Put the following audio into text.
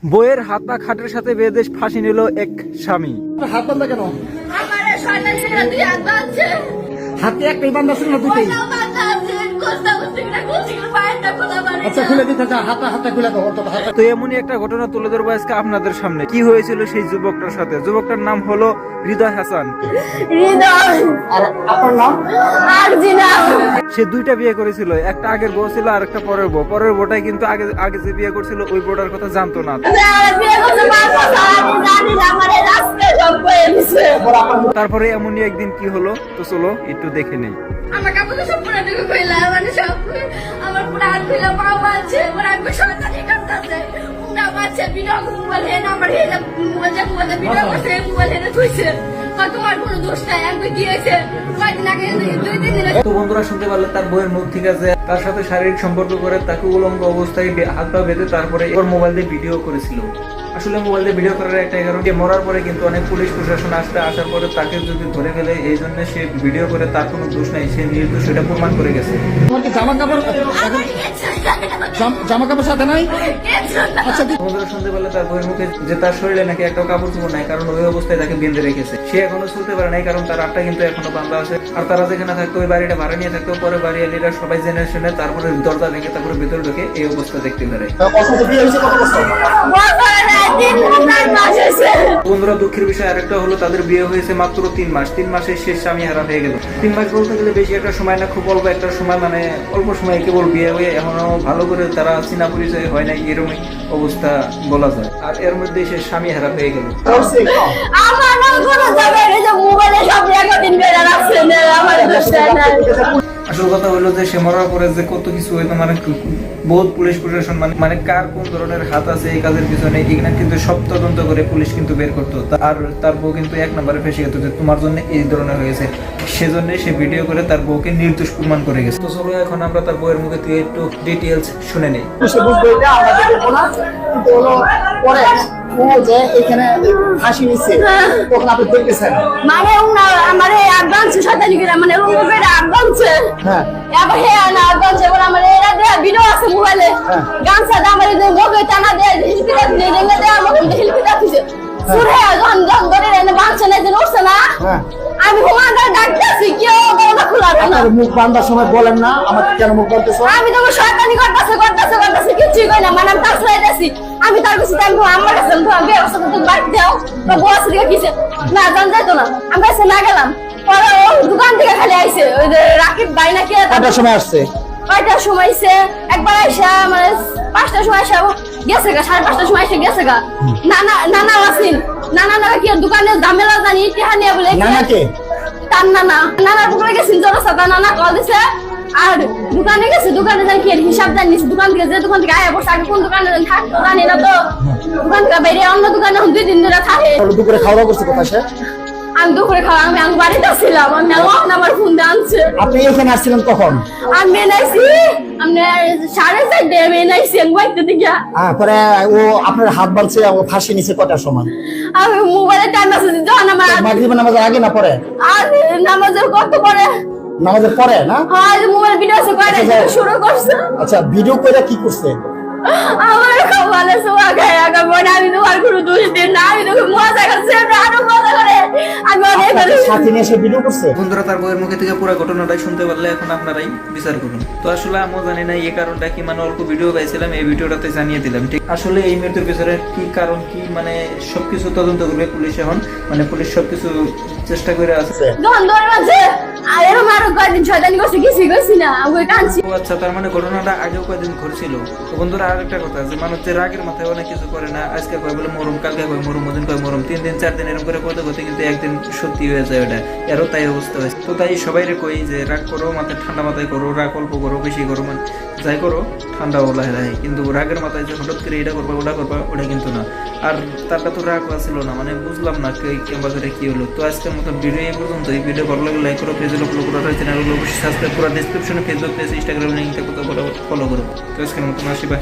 বইয়ের হাত পা খাটের সাথে বেঁধে ফাঁসি নিল এক স্বামী। হাত বান্ধা কেন? আমারে শয়তান ছেড়ে দিয়ে হাত বাঁধছে। হাতে একটাই বান্ধা ছিল না দুইটাই? ওইটাও বাঁধা আছে, কোস্তা কুস্তিটা কুচিগুলো পায়েরটা খোলা বাড়ি। আচ্ছা খুলে দিতে যা, হাতটা খুলে দাও অন্তত হাতটা। তো এমনই একটা ঘটনা তুলে ধরবো আজকে আপনাদের সামনে। কি হয়েছিল সেই যুবকটার সাথে? যুবকটার নাম হলো হৃদয় হাসান। হৃদয় আর আপনার নাম? আরজিনা। সে দুইটা বিয়ে করেছিল, একটা আগের বউ ছিল আর একটা পরের বউ। পরের বউটাই কিন্তু আগে যে বিয়ে করছিল ওই বউটার কথা জানতো না। বিয়ে করতে পারবো না, আমি জানি না, আমারে রাস্তায় জব করে দিছে। তারপরে এমনই একদিন কি হলো, তো চলো একটু দেখে নেই। আমার কাপড় সব পুরো দিকে কইলা, মানে সব আমার পুরো হাত কইলা পা মারছে, আমার আগে শয়তানি করতেছে। উন্ডা মারছে, বিনা মোবাইল হেন আমার হেলা মোবাইল বিনা করছে, মোবাইল হেনে থুইছে। তোমার কোনো দোষ নাই, আমি গিয়েছে কয়েকদিন আগে 2-3 দিন। তো বন্ধুরা শুনতে পারলে তার বইয়ের মুখ থেকে আছে, তার সাথে শারীরিক সম্পর্ক করে তাকে উলঙ্গ অবস্থায় হাত পা বেঁধে তারপরে ওর মোবাইল দিয়ে ভিডিও করেছিল। আসলে মোবাইল দিয়ে ভিডিও করার একটাই কারণ, যে মরার পরে কিন্তু অনেক পুলিশ প্রশাসন আসার পরে তাকে যদি ধরে ফেলে, এই জন্য সে ভিডিও করে তার কোনো দোষ নাই, সে নির্দোষ সেটা প্রমাণ করে গেছে। তোমার কি জামা কাপড় সাথে নাই? আচ্ছা বন্ধুরা শুনতে পারলে তার বইয়ের মুখে যে তার শরীরে নাকি একটা কাপড় চোপড় নাই, কারণ ওই অবস্থায় তাকে বেঁধে রেখেছে। সে এখনো চলতে পারে নাই, কারণ তার আটটা কিন্তু এখনো বান্ধা আছে। আর তারা যেখানে থাকতো ওই বাড়িটা ভাড়া নিয়ে থাকতো, পরে বাড়িয়ালিরা সবাই জেনে শুনে তারপরে দরজা ভেঙে তারপরে ভেতরে ঢুকে এই অবস্থা দেখতে পারে। বন্ধুরা দুঃখের বিষয় আরেকটা হলো, তাদের বিয়ে হয়েছে মাত্র 3 মাস। 3 মাসে শেষ স্বামী হারা হয়ে গেল। 3 মাস বলতে গেলে বেশি একটা সময় না, খুব অল্প একটা সময়, মানে অল্প সময় কেবল বিয়ে হয়ে এখনো ভালো করে তারা চিনা পরিচয় হয় নাই, এরকমই অবস্থা বলা যায়। আর এর মধ্যে সে স্বামী হারা হয়ে গেল। আমার নাম কোনো যাবে না, যে মোবাইলে সব রেকর্ডিং করে রাখছে না, আমার দোষ নাই। আসল কথা হলো যে সে মরার পরে যে কত কিছু হইতো, মানে বহুত পুলিশ প্রশাসন মানে কার কোন ধরনের হাত আছে এই কাজের পিছনে, এখানে কিন্তু সব তদন্ত করে পুলিশ কিন্তু বের করতো। আর তার বউ কিন্তু 1 নম্বরে ফেসে গেত যে তোমার জন্য এই ধরনের হয়েছে, সেজন্য সে ভিডিও করে তার বউকে নির্দোষ প্রমাণ করে গেছে। তো চলো এখন আমরা তার বউয়ের মুখে থেকে একটু ডিটেলস শুনে নেই। সে বুঝবে এটা আমরা দেখবো না, কিন্তু হলো পরে ও যে এখানে ফাঁসি নিচ্ছে তখন আপনি দেখতেছেন মানে আমারে অ্যাডভান্স শয়তানি করে, মানে রুমে অ্যাডভান্স। হ্যাঁ এবার হে না অ্যাডভান্স এবার আমার এরা দেয়া ভিডিও আছে মোবাইলে, গান সাদা আমার এই মোবাইলে টানা দেয়া হিলপিটা দিয়ে রেঙ্গে দেয়া আমাকে হিলপিটা দিছে। সুরে যখন ধরে এনে বাঁচছে না, দিন উঠছে না, আমি হুমানদার ডাকতেছি, কেউ গলা খোলাবে না। মুখ বান্ধার সময় বলেন না আমার কেন মুখ বান্ধতেছো? আমি তো শয়তানি করতেছে কিছুই কই না, মানে আমি তার ছড়াইতেছি। আমি তার কাছে টাইম তো আমার কাছে তো আমি ব্যবস্থা তো বাড়ি দাও তো বস দিকে কিছে না জান যাইতো না, আমি কাছে না গেলাম। পরে ও দোকান থেকে খালি আইছে, ওই যে রাকিব ভাই নাকি কয়টার সময় আসছে? কয়টার সময় আইছে, একবার আইসা মানে 5টার সময় আইসা গেছে গা, 5:30টার সময় এসে গেছে গা। নানা আসিন, নানা কি দোকানে ঝামেলা জানি টিহা নিয়ে বলে নানাকে তার নানার পুকুরে গেছিল জনসাদা, নানা কল দিছে। আর দোকানে গেছে, দোকানে যাই কি হিসাব জানিস, দোকান থেকে যে দোকান থেকে আয়া বসে, আগে কোন দোকানে থাকতো জানি না, তো দোকান থেকে বাইরে অন্য দোকানে 2 দিন ধরে থাকে। দুপুরে খাওয়া দাওয়া করছে কোথায় সে? আমি দুপুরে খাওয়া, আমি বাড়িতে ছিলাম, আমি আমার ফোন দিয়ে আনছে। আপনি এখানে আসছিলেন কখন? আমি মেনাইছি, আমি 4:30 মেনাইছি, আমি বাড়িতে দিকে। পরে ও আপনার হাত বাঁধছে, ও ফাঁসি নিছে কটার সময়? আমি মোবাইলে টাইম আছে যখন আমার মাগরিবের নামাজের আগে না পরে? আর নামাজের কত পরে, নামাজের পরে না? হ্যাঁ মোবাইল ভিডিও শুরু করছে। আচ্ছা ভিডিও করে কি করছে? আমার কপালে সোয়া গায়ে আগা মনে, আমি তোমার কোনো দোষ দিন না, আমি তোকে মজা করছি, আরো মজা করে আমি অনেক সাথে নিয়ে এসে ভিডিও করছে। বন্ধুরা তার বইয়ের মুখে থেকে পুরো ঘটনাটাই শুনতে পারলে এখন আপনারাই বিচার করুন। তো আসলে আমিও জানি না এই কারণটা কি, মানে অল্প ভিডিও পাইছিলাম, এই ভিডিওটাতে জানিয়ে দিলাম। ঠিক আসলে এই মৃত্যুর পিছনে কি কারণ কি, মানে সবকিছু তদন্ত করবে পুলিশ এখন, মানে পুলিশ সবকিছু চেষ্টা করে আছে। যখন ধরে আছে আর এরকম আরো কয়েকদিন শয়তানি করছে, কিছুই করছি না, আমি কাঁদছি। ও আচ্ছা, তার মানে ঘটনাটা আগেও কয়েকদিন ঘটছিল। তো বন্ধুরা আর একটা কথা আছে, মানুষ যে রাগের মাথায় অনেক কিছু করে না, আজকে কয় বলে মরম, কালকে কয় মরম, ওদিন কয় মরম, 3 দিন 4 দিন এরকম করে করতে করতে কিন্তু একদিন সত্যি হয়ে যায় ওটা। এরও তাই অবস্থা হয়েছে। তো তাই সবাই কই যে রাগ করো, মাথায় ঠান্ডা মাথায় করো, রাগ অল্প করো, বেশি করো, মানে যাই করো ঠান্ডা ওলা হয়, কিন্তু রাগের মাথায় যে হঠাৎ করে এটা করবা ওটা করবা ওটা কিন্তু না। আর তারটা তো রাগ ছিল না, মানে বুঝলাম না বাজারে কি হলো। তো আজকের মতো ভিডিও এই পর্যন্ত। এই ভিডিও ভালো লাগলে লাইক করো, পেজে ফলো করো, চ্যানেলগুলো অবশ্যই সাবস্ক্রাইব করো, ডিসক্রিপশনে ফেসবুক পেজ, ইনস্টাগ্রাম লিঙ্কটা কোথাও ফলো করো। তো আজকের মতো আসি, বাই।